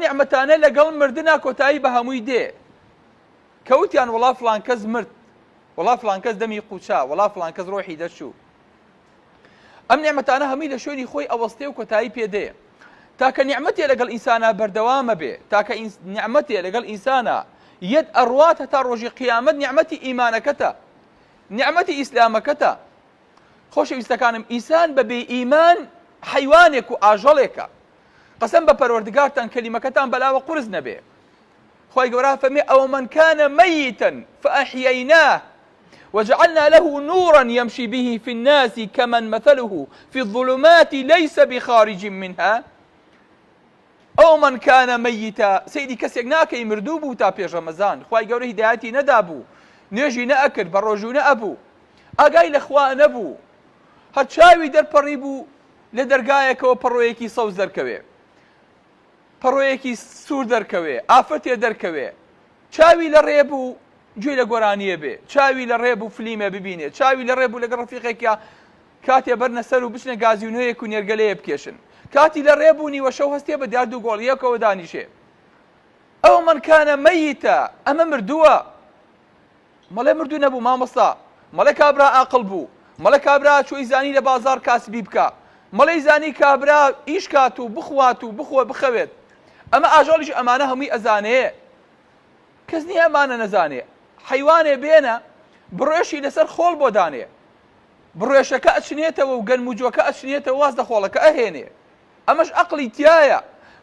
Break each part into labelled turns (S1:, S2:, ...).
S1: نعمەتانە لەگەڵ مردنا کۆتایی بە هەمووی دێ کەوتیان وڵا فڵان کەس مرد، وڵا فڵان کەس دەمی قوچا، وڵا فڵان کەس ڕۆحی دەچوو. ئەم نعمەتانە هەمووی لە شوێنی خۆی ئەوەستێ و کۆتایی پێدەیە. تاکە نیعمەتێ لەگەڵ ئینسانە بەردەوامە بێ، تاکە نیعمەتێ لەگەڵ ئینسانە یەد ئەڕوات هەتا ڕۆژی قیامەت نیعمەتی ئیمانەکەتە، نیعمەتی ئیسلامەکەتە. خۆشەویستەکانم، ئینسان بەبێ ئیمان حەیوانێک و ئاژەڵێکە. قەسەم بە پەروەردگارتان کەلیمەکەتان بەلاوە قورس نەبێ. خۆی گەورە فەرمێ ئەو من كان ميتا فأحييناه وجعلنا له نورا يمشي به في الناس كمن مثله في الظلمات ليس بخارج منها. ئەو من كان ميتا سەیری کەسێک ناکەی مردوو بوو تا پێش ڕەمەزان، خی گەورە هیدایەتی نەدابوو، نوێژی نەئەکرد، بە ڕۆژوو نەئەبوو، ئاگای لە خوا نەبوو، هەر چاوی دەرپەڕی بوو لە دەرگایەکەوە پەڕۆیەکی سەوز دەرکەوێ، پەڕۆیەکی سوور دەرکەوێ، ئافرەتێ دەرکەوێ، چاوی لە ڕێ بوو گوێ لە گۆرانیە بێ، چاوی لە ڕێ بوو فلیمە ببینێ، چاوی لە ڕێ بوو لەگەڵ ڕەفیقێکە کاتێ بەرنە سەر و بچنە گازیونەیەک و نێرگەلەیە بکێشن، کاتی لە ڕێ بوو نیوە شەو هەستێ بە دیار دوو گۆڵیەکەوە دانیشێ. ئەو من كان ميتا ئەمە مردووە. مەڵێ مردوو نەبوو مامۆستا، مەڵێ کابرا عاقڵ بوو، مەڵێ کابرا چۆی زانی لە بازار کاسبی بکە، مەڵێ زانی کابرا ئیش کات و بخوات و بخۆ بخەوێت. ئەمە ئاژەڵیش ئەمانە هەمووی ئەزانەیە، کەس نییە ئەمانە نەزانێ. حەیوانێ بێنە بڕێشی لەسەر خۆڵ بۆ دانێ، بڕێشەکە ئەچنێتەوە و گەنموجۆکە ئەچنێتەوە واز لە خۆڵەکە ئەهێنێ. ئەمەش عەقڵی تایە،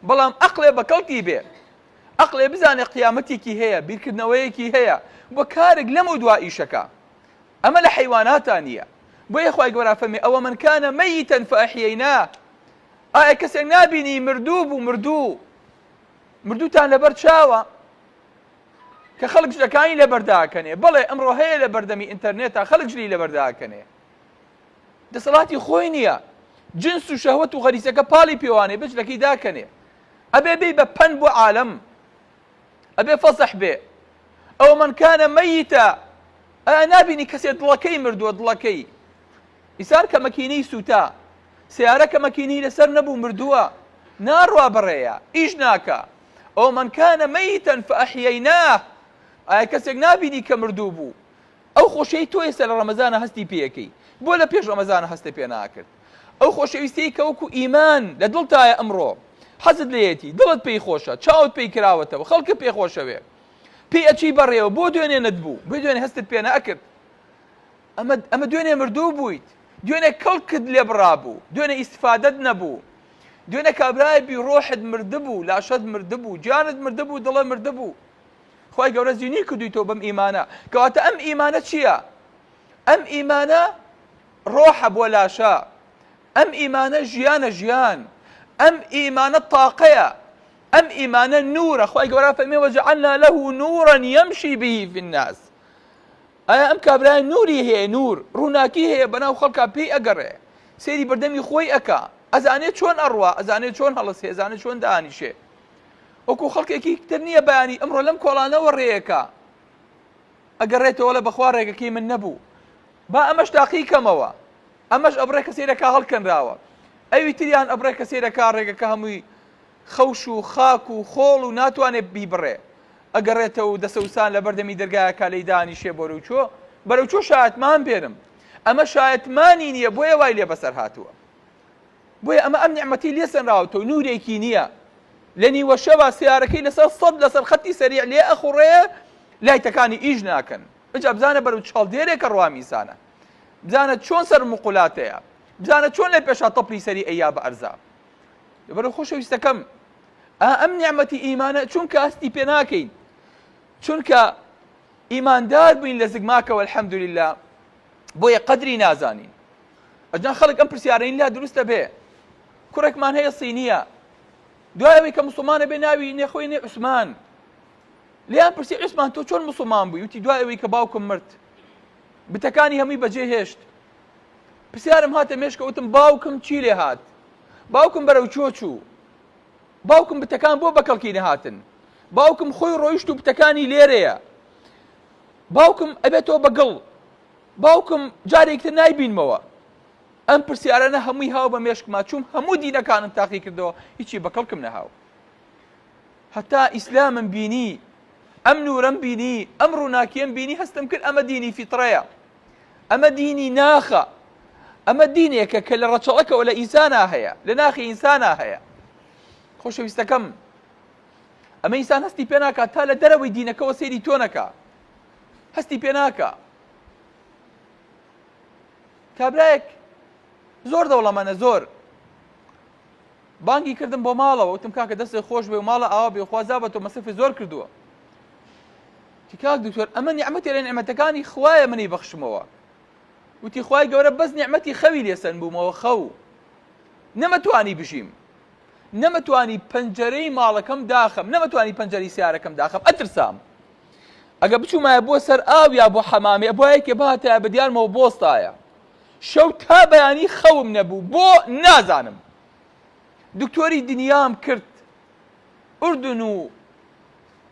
S1: بەڵام عەقڵێ بەکەڵتی بێ، عەقڵێ بزانێ قیامەتێکی هەیە، بیرکردنەوەیەکی هەیە بۆ کارێک لەم و دوا ئیشەکە. ئەمە لە حەیواناتان نییە. بۆیە خی گەورە فەرمێ ئەوە من كان ميتا فأحييناه. ئایا کەسێک نابینی مردوو بوو مردووتان لەبەر چاوە کە خەڵک جلەکانی لەبەرداکەنێ. بەڵێ ئەمڕۆ هەیە لە بەردەمی ئینتەرنێتە خەڵک جلی لەبەرداکەنێ، دەسەڵاتی خۆی نییە، جنس و شەهوەت و غەریزەکە پاڵی پێوانێ بجلەکەی داکەنێ، ئەبێ بێ بە پەن بۆ عالەم، ئەبێ فەسەح بێ. ئەو من كان ميتا ئەیا نابینی کەسێ دڵەکەی مردووە، دڵەکەی ئیسار کە مەکینەی سووتا، سیارە کە مەکینەی لەسەر نەبوو مردووە، ناڕوا بڕێیە، ئیش ناکە. ئەو من كان ميتا فأحييناه. ئایا کەسێک نابینی کە مردوو بوو؟ ئەو خۆشەی تۆ ئێستا لە ڕەمەزانە هەستی پێەکەی، بۆ لە پێش ڕەمەزانە هەستە پێ ناکرد. ئەو خۆشەویستەی کە وەکو ئیمان لە دڵتایە ئەمڕۆ حەزت لێیەتی، دڵت پێی خۆشە، چاوت پێی کراوەتەوە، خەڵکە پێی خۆشەوێ، پێی ئەچی بەڕێوە، بۆ دوێنێ نەتبوو، بۆ دوێنێ هەستت پێ نەکرد. ئەمە دوێنێ مردوو بوویت، دوێنێ کەڵکت لێ بڕابوو، دوێنێ ئیسفادەت نەبوو، دوێنێ کابرایبی ڕۆحت مردبوو، لاشەت مردبوو، گیانت مردبوو، دڵە مردبوو. خی گەورە زیینی کردویتەوە بەم ئیمانە. کەواتە ئەم ئیمانە چییە؟ ئەم ئیمانە ڕۆحە بۆ لاشە، ئەم ئیمانە ژیانە ژیان، ئەم ئیمانە تاقەیە، ئەم ئیمانە نورە. خی گەورە فەرمێ وجعلنا له نورا يمشي به في الناس. ئایا ئەم کابرای نوری هەیە، نور ڕووناکی هەیە بەناو خەڵکا پێی ئەگەڕێ، سێری بەردەمی خۆی ئەکا، ئەزانێت چۆن ئەڕوا، ئەزانێت چۆن هەڵەسێ، ئەزانێت چۆن دانیشێ. وەکو خەڵکێکی تر نییە بەیانی ئەمڕۆ لەم کۆڵانەوە ڕێیەکە ئەگەڕێتەوە لە بەخوا ڕێگەکەی من نەبوو، با ئەمەش تاقی کەمەوە، ئەمەش ئەبڕێ کە سێرەکە هەڵکەنراوە، ئەوی تریان ئەبڕێ کە سێرەکە ڕێگەکە هەمووی خەوش و خاک و خۆڵ و ناتوانێت بیبڕێ، ئەگەڕێتەوە و دەسەوسان لە بەردەمی دەرگایەکە لەی دانیشێ بەرەوچۆ شایەتمان بێنم. ئەمە شایەتمانی نییە، بۆیە وای لێ بەسەر هاتووە، بۆیە ئەمە ئەم نیعمەتی لێسەنراوەتەوە، نورێکی نییە. لە نیوە شەوە سیارەکەی لەسەر سەد لەسەر خەتی سەریع لێ ئەخوڕێ، لایتەکانی ئیش ناکەن. ئەجا بزانە بەرەو چاڵدێرێکە ڕوا میسانە، بزانە چۆن سەر مقولاتەیە، بزانە چۆن لە پێشا تەپڵی سەری ئەیا بە ئەرزا. بەرەو خۆشەویستەکەم، ئەم نیعمەتی ئیمانە چونکە هەستی پێ ناکەین، چونکە ئیماندار بووین لە زگماکەوە الحەمدولله، بۆیە قەدری نازانین. ئەجا خەڵک ئەم پرسیارەی لا دروستە بێ، کوڕێکمان هەیە سینیە، دوایەوەی کە موسڵمانە بێ ناوی نێخۆی نێ عوسمان، لیان پرسی عوسمان تۆ چۆن موسڵمان بووی؟ وتی دوایەوەی کە باوکم مرد، بتەکانی هەمووی بەجێ هێشت. پرسیارم هاتە مێشکە، وتم باوکم چی لێ هات؟ باوکم بەرەو چۆ چوو، باوکم بتەکان بۆ بەکەڵکی نەهاتن، باوکم خۆی ڕۆیشت و بتەکانی لێرەیە، باوکم ئەبێتەوە بەگەڵ، باوکم جارێکتر نایبینمەوە. ئەم پرسیارانە هەمووی هاو بە مێشکما، چوم هەموو دینەکانم تاقی کردەوە، هیچی بەکەڵکم نەهاو. هەتا ئیسلامم بینی، ئەم نورەم بینی، ئەم ڕووناکیەم بینی، هەستم کرد ئەمە دینی فیتڕەیە، ئەمە دینی ناخە، ئەمە دینێکە کە لە ڕەچەڵەکەەوە لە ئینسانا هەیە، لە ناخی ئینسانا هەیە. خۆشەویستەکەم، ئەمە ئینسان هەستی پێ ناکات تا لە دەرەوەی دینەکەەوە سەیری تۆ نەکا، هەستی پێ ناکە. کابرایەک زۆر دەوڵەمەنە، زۆر بانگی کردم بۆ ماڵەوە، وتم کاکە دەستێ خۆش بێ و ماڵە ئاوا بێ، خوازا بە تۆ مەسەفی زۆر کردووە. کاک دکتۆر ئەمە نیعمەتێ لە نیعمەتەکانی خوایە منی بەخشمەوە. وتی خوای گەورە بەس نیعمەتی خەوی لێسەن بوومەوە، خەو نەمەتوانی بژیم، نەمەتوانی پەنجەرەی ماڵەکەم داخەم، نەمەتوانی پەنجەرەی سیارەکەم داخەم، ئەترسام ئەگە بچوومایە بۆ سەر ئاو یا بۆ حەمامێ بۆ یەکێ بهاتایە بە دیارمەوە بۆستایە، شەو تا بەیانی خەوم نەبوو، بۆ نازانم. دکتۆری دنیام کرد، ئوردن و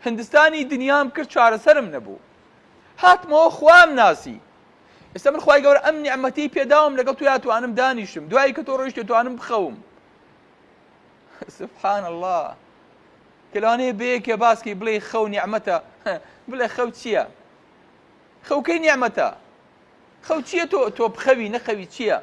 S1: هندستانی دنیام کرد، چارەسەرم نەبوو، هاتمەوە خوام ناسی. ئێستا من خوای گەورە ئەم نیعمەتەی پێداوم لەگەڵ تو یاتوانم دانیشم، دوایی کە تۆ ڕۆیشتێ توانم بخەوم. سبحان الله، کە لەوانەیە بەیەکێ باسکەی بڵێ خەو نیعمەتە، بڵێ خەو چییە؟ خەوکەی نیعمەتە، خەو چییە تۆ بخەوی نەخەوی چییە؟